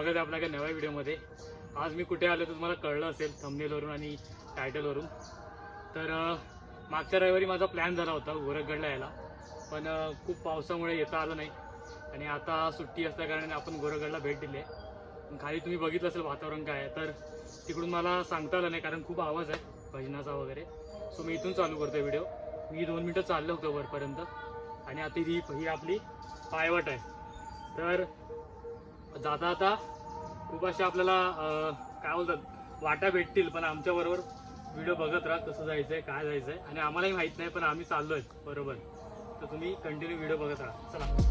स्वागत आहे आपल्या नव्या व्हिडिओमध्ये। आज मी कुठे आलो तर तुम्हाला कळलं असेल थंबनेलवरून आणि टायटलवरून। तर मागच्या रविवारी माझा प्लॅन झाला होता गोरखगडला यायला, पण खूप पावसामुळे येता आलं नाही आणि आता सुट्टी असल्या कारणाने आपण गोरखगडला भेट दिली आहे। खाली तुम्ही बघितलं असेल वातावरण काय आहे, तर तिकडून मला सांगता आलं नाही कारण खूप आवाज आहे भजनाचा वगैरे। सो मी इथून चालू करतो व्हिडिओ। मी 2 मिनिटं चाललो होतो वरपर्यंत आणि आता ही आपली पायवाट आहे। तर जाता आता खूप अशा आपल्याला काय बोलतात वाटा भेटतील, पण आमच्याबरोबर व्हिडिओ बघत राहा कसं जायचं आहे काय जायचं आहे। आणि आम्हालाही माहीत नाही पण आम्ही चाललो आहे बरोबर, तर तुम्ही कंटिन्यू व्हिडिओ बघत राहा। चला।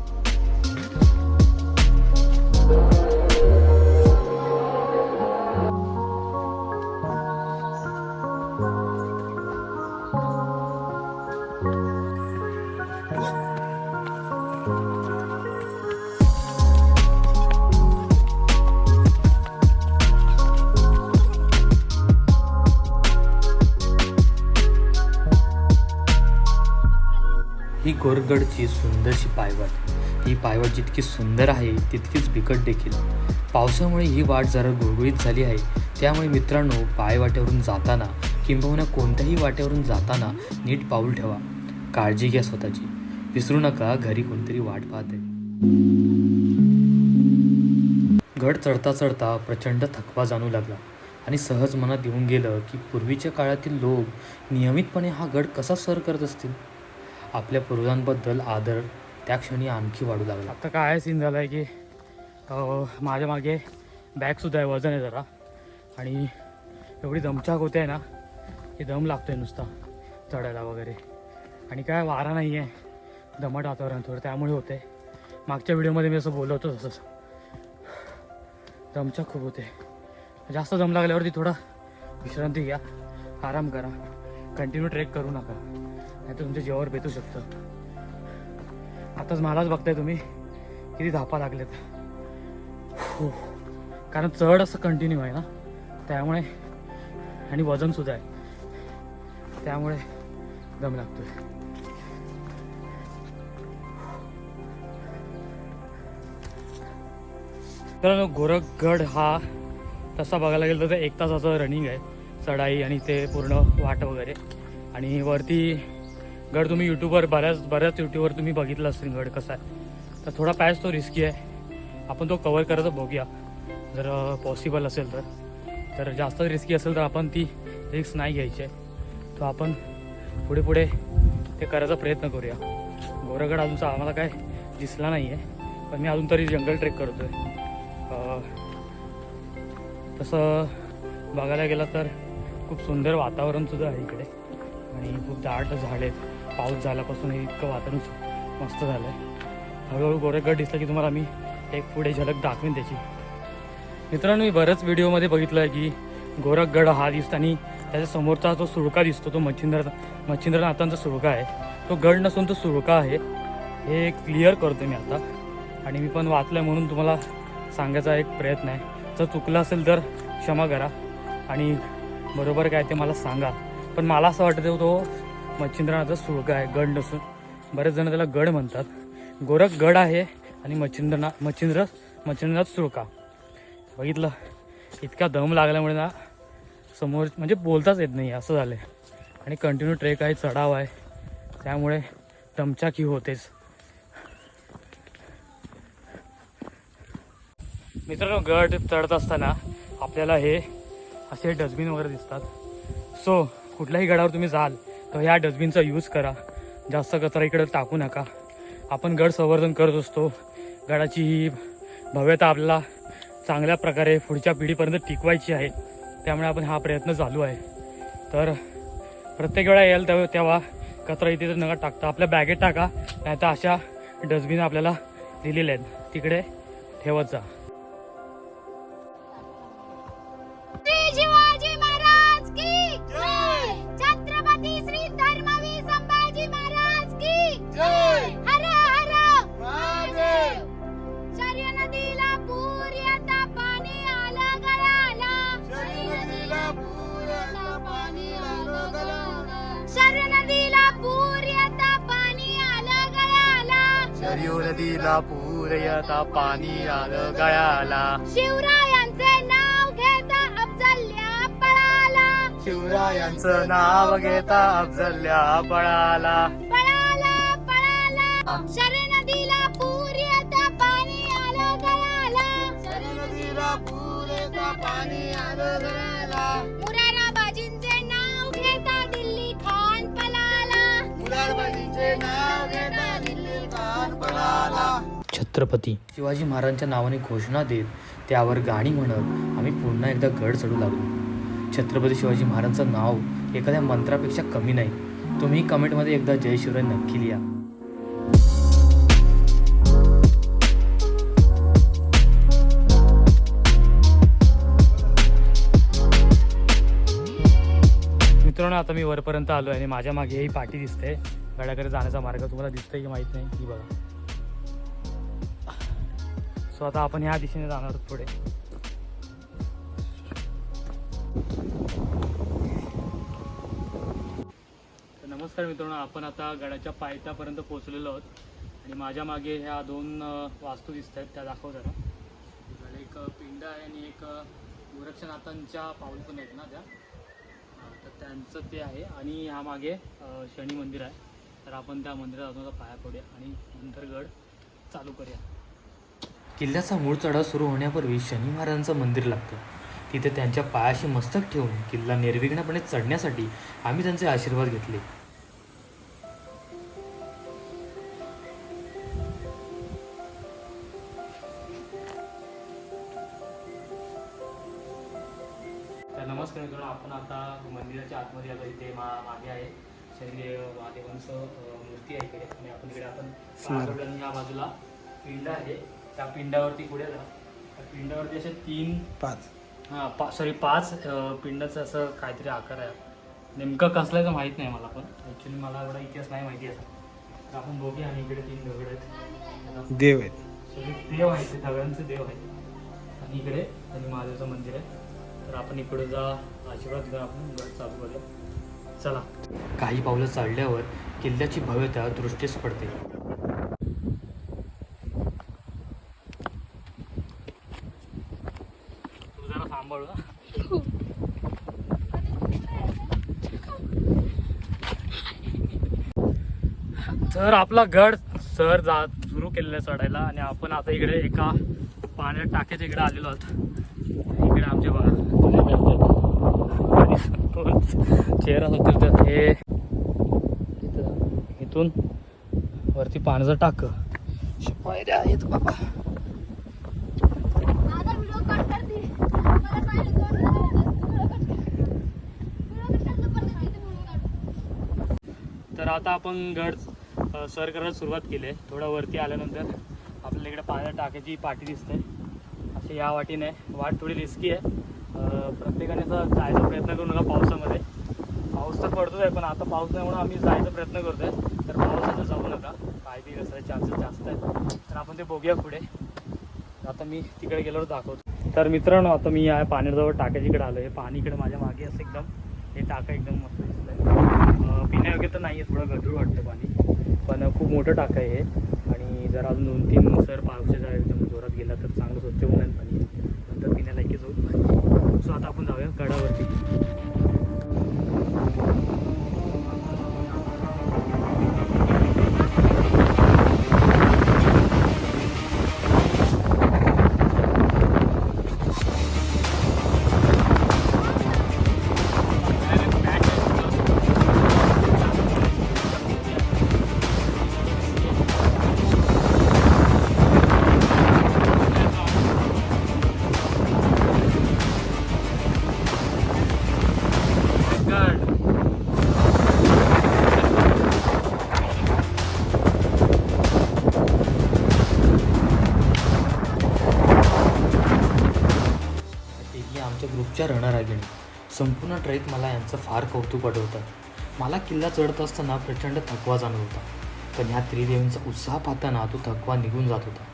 ही गोरखगडची सुंदरशी पायवाट। ही पायवाट जितकी सुंदर आहे तितकीच बिकट देखील। पावसामुळे ही वाट जरा गुळगुळीत झाली आहे, त्यामुळे मित्रांनो पायवाटेवरून जाताना किंबहुना कोणत्याही वाटेवरून जाताना नीट पाऊल ठेवा, काळजी घ्या स्वतःची। विसरू नका घरी कोणतरी वाट पाहते। गड चढता चढता प्रचंड थकवा जाणू लागला आणि सहज मनात येऊन गेलं की पूर्वीच्या काळातील लोक नियमितपणे हा गड कसा सर करत असतील। आपल्या पूर्वजांबद्दल आदर त्या क्षणी आणखी वाढू लागला। आता काय सीन झाला आहे की माझ्या मागे बॅगसुद्धा आहे, वजन आहे जरा, आणि एवढी दमछाक होते आहे ना की दम लागतो आहे नुसता चढायला वगैरे। आणि काय वारा नाही आहे, दमट वातावरण थोडं त्यामुळे होते। मागच्या व्हिडिओमध्ये मी असं बोललो होतो तसंच दमछाक खूप होते। जास्त दम लागल्यावरती थोडा विश्रांती घ्या, आराम करा, कंटिन्यू ट्रेक करू नका, नाही तर तुमच्या जीवावर बेतू शकतं। आताच मलाच बघताय तुम्ही किती धापा लागलेत, हो कारण चढ असं कंटिन्यू आहे ना त्यामुळे, आणि वजनसुद्धा आहे त्यामुळे दम लागतोय। तर गोरखगड हा तसा बघायला गेलं तर 1 तासाचं रनिंग आहे, चढाई आणि ते पूर्ण वाट वगैरे। आणि वरती गड तुम्ही यूट्यूबवर बऱ्याच यूट्यूबवर तुम्ही बघितलं असेल गड कसा आहे, तर थोडा पॅच तो रिस्की आहे। आपण तो कवर करायचं बघूया जर पॉसिबल असेल तर जास्त रिस्की असेल तर आपण ती रिस्क नाही घ्यायची आहे, तो आपण पुढे ते करायचा प्रयत्न करूया। गोरखगड अजूनचा आम्हाला काय दिसला नाही आहे, पण मी अजून तरी जंगल ट्रेक करतो आहे। तसं बघायला गेलं तर खूप सुंदर वातावरणसुद्धा आहे इकडे आणि खूप दाट झाडे आहेत। पाऊस झाल्यापासून इतकं वातावरण मस्त झालं आहे। हळूहळू गोरखगड दिसलं की तुम्हाला मी एक पुढे झलक दाखवेन त्याची। मित्रांनो मी बऱ्याच व्हिडिओमध्ये बघितलं आहे की गोरखगड हा दिसतो आणि त्याच्या समोरचा जो सुळका दिसतो तो मच्छिंद्रनाथांचा सुळका आहे, तो गड नसून तो सुळका आहे, हे क्लिअर करतो मी आता। आणि मी पण वाचलं म्हणून तुम्हाला सांगायचा एक प्रयत्न आहे। जर चुकलं असेल तर क्षमा करा आणि बरोबर काय ते मला सांगा, पण मला असं वाटतं तो मच्छिंद्रनाथाचा सुळका आहे, गड नसून। बरेच जण त्याला गड म्हणतात, गोरखगड आहे आणि मच्छिंद्रनाथ सुळका। बघितलं इतका दम लागल्यामुळे ना समोर म्हणजे बोलताच येत नाही असं झालं आहे। आणि कंटिन्यू ट्रेक आहे, चढाव आहे, त्यामुळे दमछाक ही होतेच। मित्रांनो गड चढत असताना आपल्याला हे असे डस्टबिन वगैरे दिसतात। सो कुठल्याही गडावर तुम्ही जाल तर ह्या डस्टबिनचा यूज करा, जास्त कचरा इकडे टाकू नका। आपण गड संवर्धन करत असतो, गडाची ही भव्यता आपल्याला चांगल्या प्रकारे पुढच्या पिढीपर्यंत टिकवायची आहे, त्यामुळे आपण हा प्रयत्न चालू आहे। तर प्रत्येक वेळा याल तेव्हा कचरा इथे तर नका टाकता, आपल्या बॅगेत टाका, नाही तर अशा डस्टबिन आपल्याला दिलेले आहेत तिकडे ठेवत जा। सरयू नदीला पूर येता पाणी आलं गळ्याला. शिवरायांचे नाव घेता अफजल्या पळाला. शिवरायांचं नाव घेता अफजल्या पळाला. पळाला पळाला शरय नदीला पूर येता पाणी आलं गळाला. शरय नदीला पूर येता पाणी आलं गळाला. मुराराबाजींचे नाव घेता दिल्ली खान पळाला. मुराराबाजींचे नाव घेता दिल्ली खान पळाला. छत्रपती शिवाजी महाराजांच्या नावाने घोषणा देत त्यावर गाणी म्हणत आम्ही पुन्हा एकदा गड चढू लागलो. छत्रपती शिवाजी महाराजांचं नाव एखाद्या मंत्रापेक्षा कमी नाही. तुम्ही कमेंटमध्ये एकदा जय शिवराय नक्की लिहा. मित्रांनो, आता मी वरपर्यंत आलो आहे आणि माझ्या मागे ही पाटी दिसते. गडाकडे जाण्याचा मार्ग तुम्हाला दिसतोय की माहीत नाही, ही बघा. सो आता आपण ह्या दिशेने जाणार आहोत पुढे. तर नमस्कार मित्रांनो, आपण आता गडाच्या पायथ्यापर्यंत पोहोचलेलो आहोत आणि माझ्या मागे ह्या दोन वास्तू दिसत आहेत, त्या दाखव जरा. इकडे एक पिंड आहे आणि एक गोरक्षनाथांच्या पाऊल पण आहेत ना त्या, तर त्यांचं ते आहे. आणि ह्या मागे शनी मंदिर आहे. तर आपण त्या मंदिरात जाऊन पाया पडूया आणि नंतर गड चालू करूया. किल्ल्याचा मूळ चढाव सुरू होण्यापूर्वी शनी महाराजांचं मंदिर लागतं. तिथे त्यांच्या पायाशी मस्तक ठेवून किल्ला निर्विघ्नपणे चढण्यासाठी आम्ही त्यांचे आशीर्वाद घेतले. तर नमस्कार मित्रांनो, आपण आता मंदिराच्या आतमध्ये आलो. इथे मागे आहे शनिदेव महादेवांचं मूर्ती आहे इकडे आणि आपण इकडे आपण पाया पडलो आणि या बाजूला पिंड आहे. त्या पिंडावरती पुढे जा. त्या पिंडावरती असे 5 पिंडाचं असं काहीतरी आकार आहे. नेमकं कसल्याचं माहीत नाही मला, पण ॲक्च्युली मला एवढा इतिहास नाही माहिती आहे. तर आपण बघूया. आणि इकडे 3 दगड आहेत, देव आहेत. सगळे देव आहेत, ते दगडांचे देव आहेत. आणि इकडे आणि महादेवाचं मंदिर आहे. तर आपण इकडे जा आशीर्वाद घेऊन आपण गड चालू करूया. चला. काही पावलं चढल्यावर किल्ल्याची भव्यता दृष्टीस पडते. तू जरा सांभाळ ना. तर आपला गड सुरू केलेला आहे चढायला आणि आपण आता इकडे एका पाण्यात टाक्याच्या इकडे आलेलो आहोत. इकडे आमचे बघा चेहरा होते. हे इथून वरती पाण्याचं टाक पायऱ्या आहेत बाबा. माझा व्हिडिओ कट करते. मला काय तर आता आपण गड सर करायला सुरुवात केली आहे. थोडा वरती आल्यानंतर आपल्याला इकडे पाण्यात टाकायची पाटी दिसते. अशी या वाटीने वाट थोडी रिस्की आहे. प्रत्येकाने असं जायचा प्रयत्न करू नका पावसामध्ये. पाऊस तर पडतोच आहे, पण आता पाऊस नाही म्हणून आम्ही जायचा प्रयत्न करतो आहे. तर पावसाचं जाऊ नका, काय बी कसं चान्सेस जास्त आहेत. तर आपण ते बघूया पुढे. आता मी तिकडे गेल्यावर दाखवतो. तर मित्रांनो, आता मी या पाण्याजवळ टाक्याच्याकडे आलो. हे पाणी इकडे माझ्या मागे असं एकदम, हे टाका एकदम मस्त दिसतंय. पिण्यायोग्य तर नाही आहे, थोडं गढूळ वाटतं पाणी, पण खूप मोठं टाका आहे हे. आणि जर अजून 2-3 सर पावसाच्या एकदम जोरात गेला तर चांगलं स्वच्छ होईल पाणी, नंतर पिण्यालायकीच होईल पाणी. सो आता आपण जाऊया गडावरती. ग्रुपच्या रणरागिणी. संपूर्ण ट्रेक मला यांचं फार कौतुक वाटवतं. मला किल्ला चढत असताना प्रचंड थकवा जाणवत होता, पण ह्या त्रिदेवींचा उत्साह पाहताना तो थकवा निघून जात होता.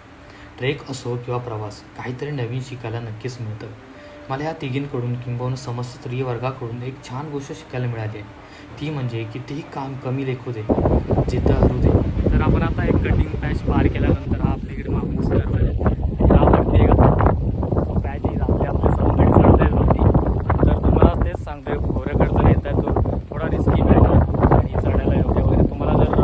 ट्रेक असो किंवा प्रवास, काहीतरी नवीन शिकायला नक्कीच मिळतं. मला ह्या तिघींकडून किंबहुना समस्त स्त्री वर्गाकडून एक छान गोष्ट शिकायला मिळाली आहे. ती म्हणजे कितीही काम कमी लेखू दे, जिद्द हरू दे. तर आपण आता एक कटिंग पॅच पार केल्यानंतर हा आपल्याकडे मागून यावरती एक आता पॅच येईल आपले सवंगडी चढत आहेत वरती. तर तुम्हाला तेच सांगतोय, घोरेगडचा येत आहे तो थोडा रिस्की पॅच आहे आणि चढायला योग्य वगैरे. तुम्हाला जर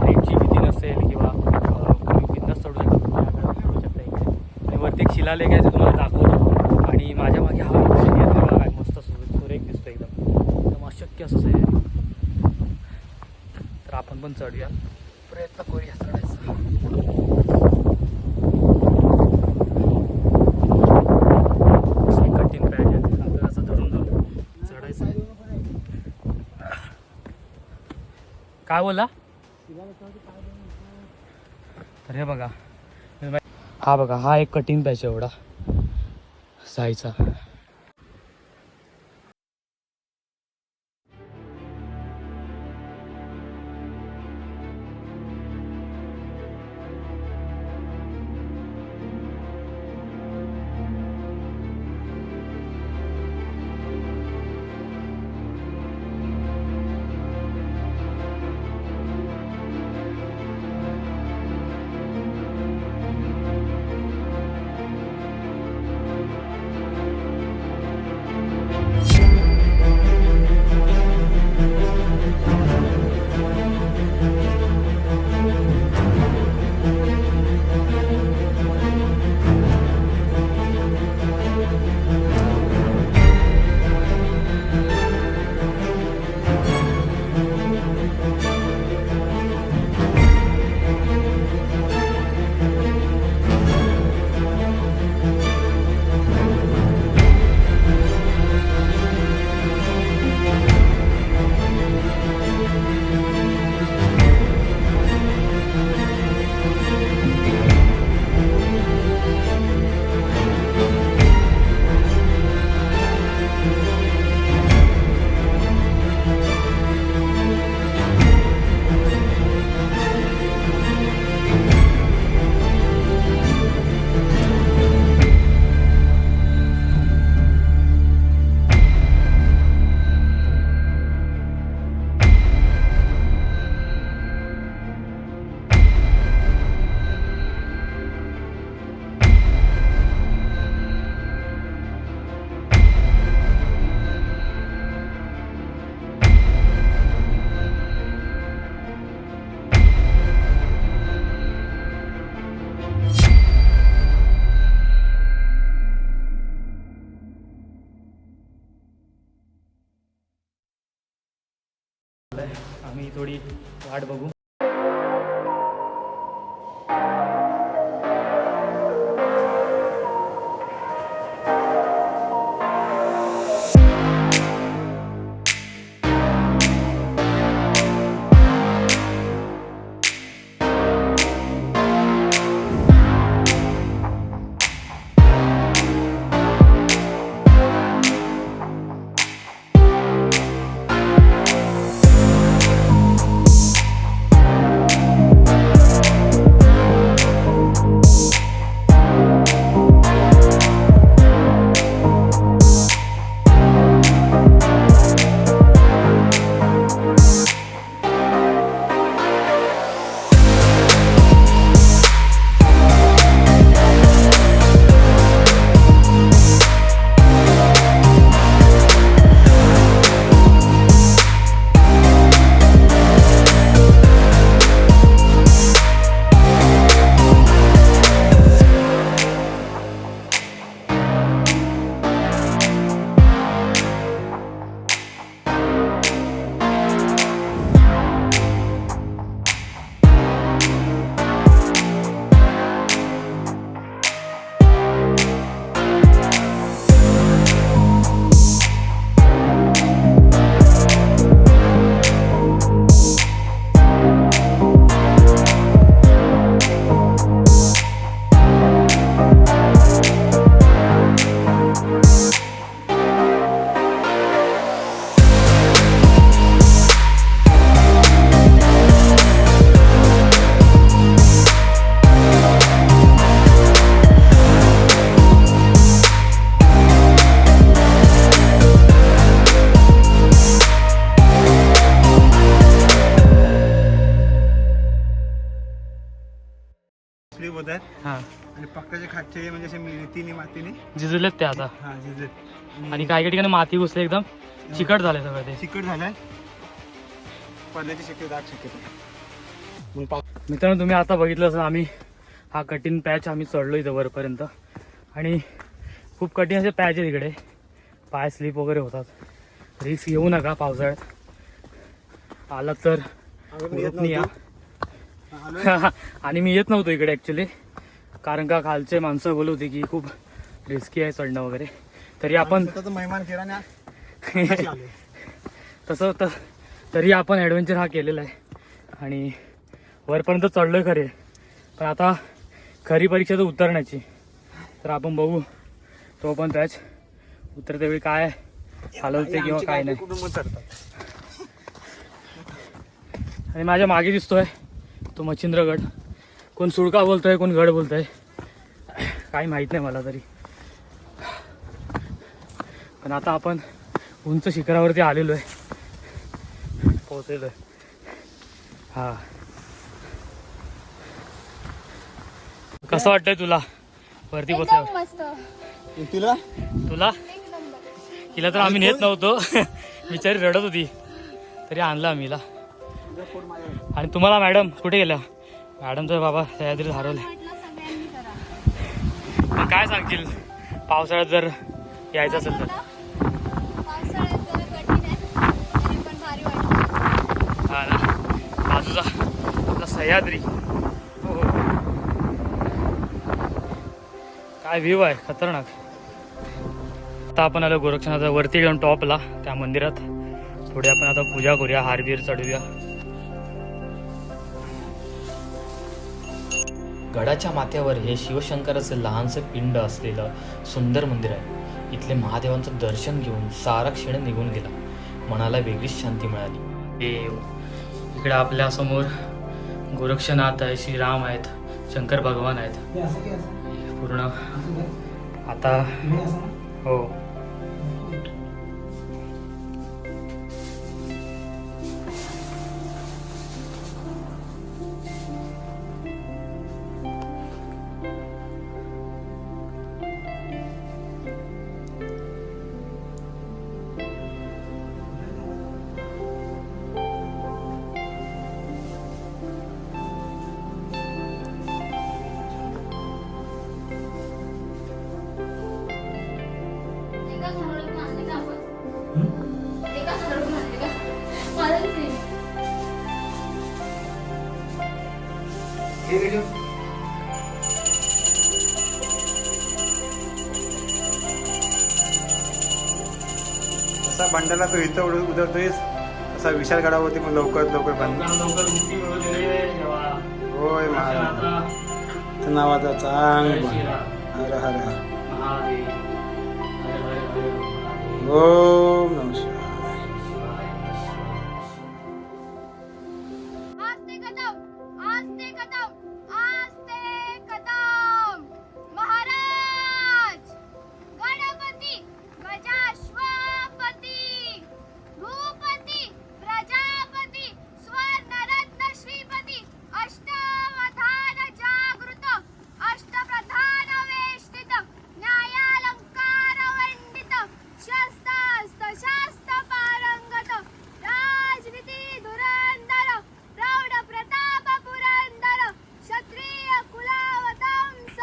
हाईटची भीती नसेल किंवा तुम्ही बिंदास चढू शकता, तुम्ही आता चढू शकता इकडे. आणि वरती एक शिलालेख आहे, ते तुम्हाला दाखवतो. आणि माझ्या मागे हा बाग आहे, मस्त सुरेख दिसतो एकदम अशक्य असं आहे. तर आपण पण चढूया, प्रयत्न करूया चढायचा. कठीण पॅच आहे, आपल्याला असं धरून धरून चढायचं आहे. काय बोला? तर हे बघा, हा बघा, हा एक कठीण पॅच आहे एवढा जायचा. आम्ही थोडी वाट बघू. सोबत आहेत हा आणि पक्काचे खाटचे म्हणजे असे तिन्ही मातीने झिजलेत ते आता. हा झिजलेत आणि काही काही ठिकाणी माती घुसली, एकदम चिकट झाले सगळं ते. चिकट झालाय, पडण्याची शक्यता, दाट शक्यता. मग मित्रांनो तुम्ही आता बघितलं असेल, आम्ही हा कठीण पॅच आम्ही चढलो इथं वरपर्यंत. आणि खूप कठीण असे पॅच आहे तिकडे, पाय स्लिप वगैरे होतात. रिस्क घेऊ नका पावसाळ्यात, आलात तर ग्रुपनी या. आणि मी येत नव्हतो इकडे ॲक्च्युली, कारण का खालचे माणसं बोलत होती की खूप रिस्की आहे चढणं वगैरे. तरी आपण मेहमान केला ना तरी आपण ॲडव्हेंचर हा केलेला आहे आणि वरपर्यंत चढलो आहे खरे. पण आता खरी परीक्षा तर उतरण्याची, तर आपण बघू तो पण पॅच उतरते वेळी काय हलवते किंवा काय नाही. कुटुंब चढतात. आणि माझ्या मागे दिसतोय तो मच्छिंद्रगड. कोण सुळका बोलतोय, कोण गड बोलतोय, काही माहीत नाही मला तरी. पण आता आपण उंच शिखरावरती आलेलो आहे, पोहोचलेलो आहे. हा, कसं वाटतंय तुला वरती पोहोचल्यावर? एकदम मस्त. तिला तुला? एक नंबर. हिला तर आम्ही नेत नव्हतो, बिचारी रडत होती, तरी आणलं आम्ही हिला. आणि तुम्हाला मॅडम कुठे गेल्या? मॅडमचं बाबा सह्याद्रीत हरवलं. म्हटलं सगळ्यांनी करा. मग काय सांगतील पावसाळ्यात जर यायचं असेल तर? पावसाळ्यात जरा कठीण आहे, तरी पण भारी वाटतं. हा ना, बाजूचा आपला सह्याद्री. हो हो, काय व्ह्यू आहे खतरनाक. आता आपण आलो गोरक्षनाथाच्या वरती जाऊन टॉपला त्या मंदिरात. थोडी आपण आता पूजा करूया, हारबीर चढूया. गडाच्या माथ्यावर हे शिवशंकराचं लहानसं पिंड असलेलं सुंदर मंदिर आहे. इथले महादेवांचं दर्शन घेऊन सारा क्षण निघून गेला, मनाला वेगळीच शांती मिळाली. देव इकडे आपल्या समोर गोरक्षनाथ आहे, श्रीराम आहेत, शंकर भगवान आहेत पूर्ण. आता हो, एका झाडावरून आणले का आपण? एका झाडावरून आणले का? मला नाही. असा बंडाला तो इथं उतरतोयस, असा विशाल गडावरती मग लवकरात लवकर बंद. लवकर मुक्ती मिळू दे रे देवा. होय महाराज, आता नावाचा जय चांग श्रीराम. हर हर हर. महादेव. हरे हरे हरे महादेव. ओम नमः शिवाय. आस्ते कदम, आस्ते कदम, आस्ते कदम. महाराज गणपती गजाश्वपती भूपती प्रजापती स्वर्णरत्न श्रीपती अष्टावधान जागृत अष्टप्रधान वेष्टित न्यायालंकार वंडित शस्त्रास्त्र शास्त्र पारंगत राजनीती धुरंधर प्रौढ प्रताप पुरंदर क्षत्रिय कुलावतंस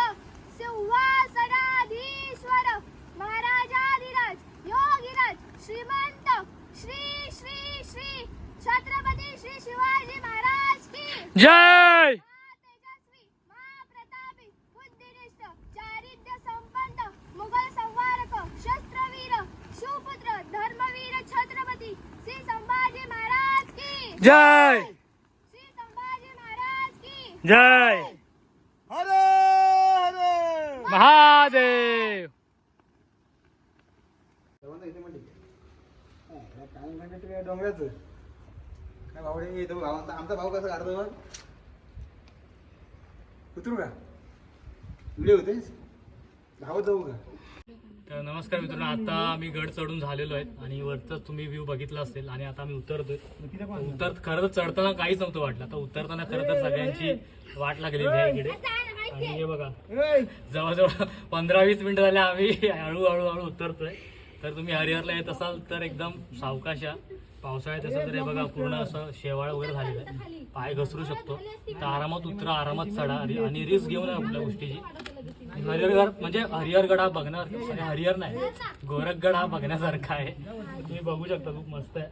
सिंहासनाधीश्वर महाराजाधिराज योगीराज श्रीमंत श्री श्री श्री छत्रपती श्री शिवाजी महाराज की जय. तेजस्वी महाप्रतापी बुद्धिनिष्ठ चारित्र्य संपन्न मुघल संवारक शस्त्रवीर शिवपुत्र धर्मवीर छत्रपती श्री संभाजी महाराज की जय. श्री संभाजी महाराज की जय. हरे हरे. महादेव. काय डोंगराचं काय भाऊ रे, तो भाऊ आमचा भाऊ कसा काढतो मग? उतरू का? व्हिडिओ होतेस धावत जाऊ का? तर नमस्कार मित्रांनो, आता आम्ही गड चढून झालेलो आहे आणि वरचं तुम्ही व्ह्यू बघितला असेल. आणि आता आम्ही उतरतोय. खरं तर चढताना काहीच नव्हतं वाटलं, आता उतरताना खरं तर सगळ्यांची वाट लागलेली आहे इकडे. आणि हे बघा ए, जवळजवळ 15-20 मिनिटं झाले आम्ही हळूहळू उतरतोय. तर तुम्ही हरिहरला येत असाल तर एकदम सावकाश या. पावसाळ्यात असेल तर हे बघा पूर्ण असं शेवाळ वगैरे झालेलं आहे, पाय घसरू शकतो. तर आरामात उतरा, आरामात चढा आणि रिस्क घेऊ नये कुठल्या गोष्टीची. हरिहरगड म्हणजे हरिहरगड हा बघणार, हरिहर नाही गोरखगड हा बघण्यासारखा आहे. तुम्ही बघू शकता, खूप मस्त आहे.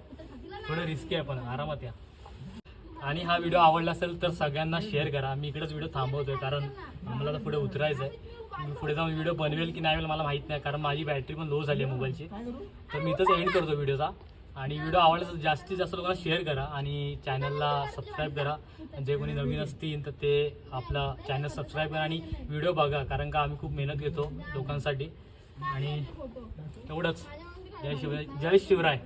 थोडं रिस्की आहे पण आरामात या. आणि हा व्हिडिओ आवडला असेल तर सगळ्यांना शेअर करा. मी इकडेच व्हिडिओ थांबवतोय कारण मला तर पुढे उतरायचं आहे. मी पुढे जाऊन व्हिडिओ बनवेल की नाही बनवेल मला माहीत नाही, कारण माझी बॅटरी पण लो झाली आहे मोबाईलची. तर मी इथंच एंड करतो व्हिडिओचा. आणि व्हिडिओ आवडला तर जास्तीत जास्त लोकांना शेअर करा आणि चॅनलला सबस्क्राईब करा. जे कोणी नवीन असतील तर ते आपला चॅनल सबस्क्राईब करा आणि व्हिडिओ बघा, कारण का आम्ही खूप मेहनत घेतो लोकांसाठी. आणि एवढंच. जय शिवराय.